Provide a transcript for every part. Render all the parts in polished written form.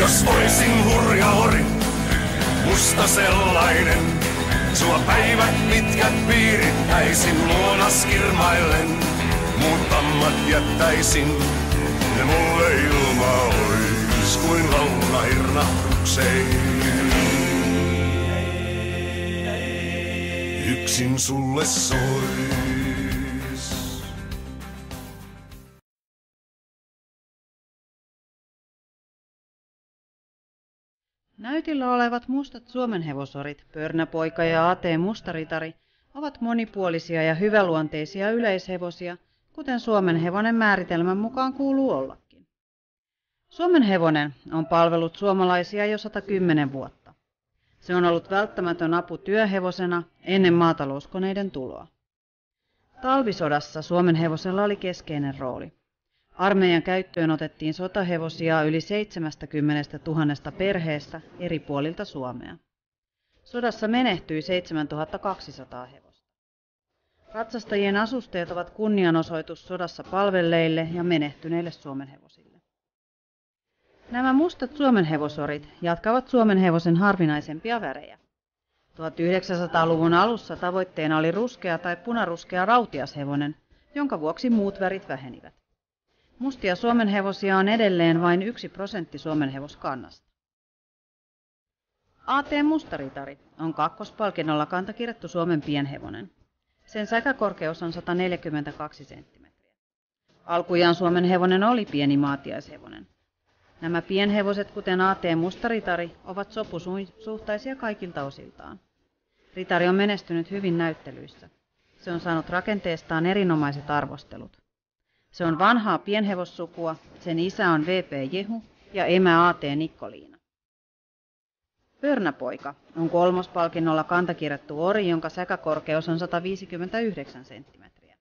Jos voisin hurja ori, musta sellainen, sua päivät pitkät piirittäisin luonas kirmaillen. Muut tammat jättäisin, ne mulle ilma ois kuin launa hirnahdukseen. Yksin sulle sois. Näytillä olevat mustat suomenhevosorit, Pörnäpoika ja A.T. Mustaritari, ovat monipuolisia ja hyväluonteisia yleishevosia, kuten suomenhevonen määritelmän mukaan kuuluu ollakin. Suomenhevonen on palvellut suomalaisia jo 110 vuotta. Se on ollut välttämätön apu työhevosena ennen maatalouskoneiden tuloa. Talvisodassa suomenhevosella oli keskeinen rooli. Armeijan käyttöön otettiin sotahevosia yli 70 000 perheestä eri puolilta Suomea. Sodassa menehtyi 7200 hevosta. Ratsastajien asusteet ovat kunnianosoitus sodassa palvelleille ja menehtyneille suomenhevosille. Nämä mustat suomenhevosorit jatkavat suomenhevosen harvinaisempia värejä. 1900-luvun alussa tavoitteena oli ruskea tai punaruskea rautiashevonen, jonka vuoksi muut värit vähenivät. Mustia suomenhevosia on edelleen vain 1% suomenhevoskannasta. A.T. Mustaritari on kakkospalkinnolla kantakirjattu Suomen pienhevonen. Sen säkäkorkeus on 142 senttimetriä. Alkujaan suomenhevonen oli pieni maatiaishevonen. Nämä pienhevoset, kuten A.T. Mustaritari, ovat sopusuhtaisia kaikilta osiltaan. Ritari on menestynyt hyvin näyttelyissä. Se on saanut rakenteestaan erinomaiset arvostelut. Se on vanhaa pienhevossukua, sen isä on V.P. Jehu ja emä A.T. Nikkoliina. Pörnäpoika on kolmospalkinnolla kantakirjattu ori, jonka säkäkorkeus on 159 senttimetriä.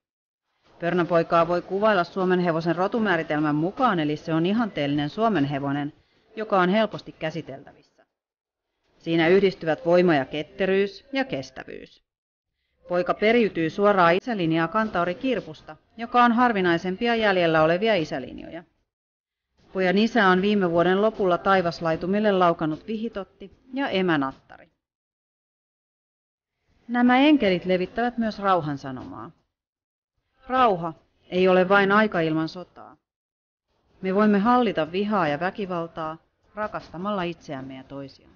Pörnäpoikaa voi kuvailla suomenhevosen rotumääritelmän mukaan, eli se on ihanteellinen suomenhevonen, joka on helposti käsiteltävissä. Siinä yhdistyvät voima ja ketteryys ja kestävyys. Poika periytyy suoraan isälinjaa kantaorikirpusta, joka on harvinaisempia jäljellä olevia isälinjoja. Pojan isä on viime vuoden lopulla taivaslaitumille laukannut vihitotti ja emä nattari. Nämä enkelit levittävät myös rauhan sanomaa. Rauha ei ole vain aika ilman sotaa. Me voimme hallita vihaa ja väkivaltaa rakastamalla itseämme ja toisiamme.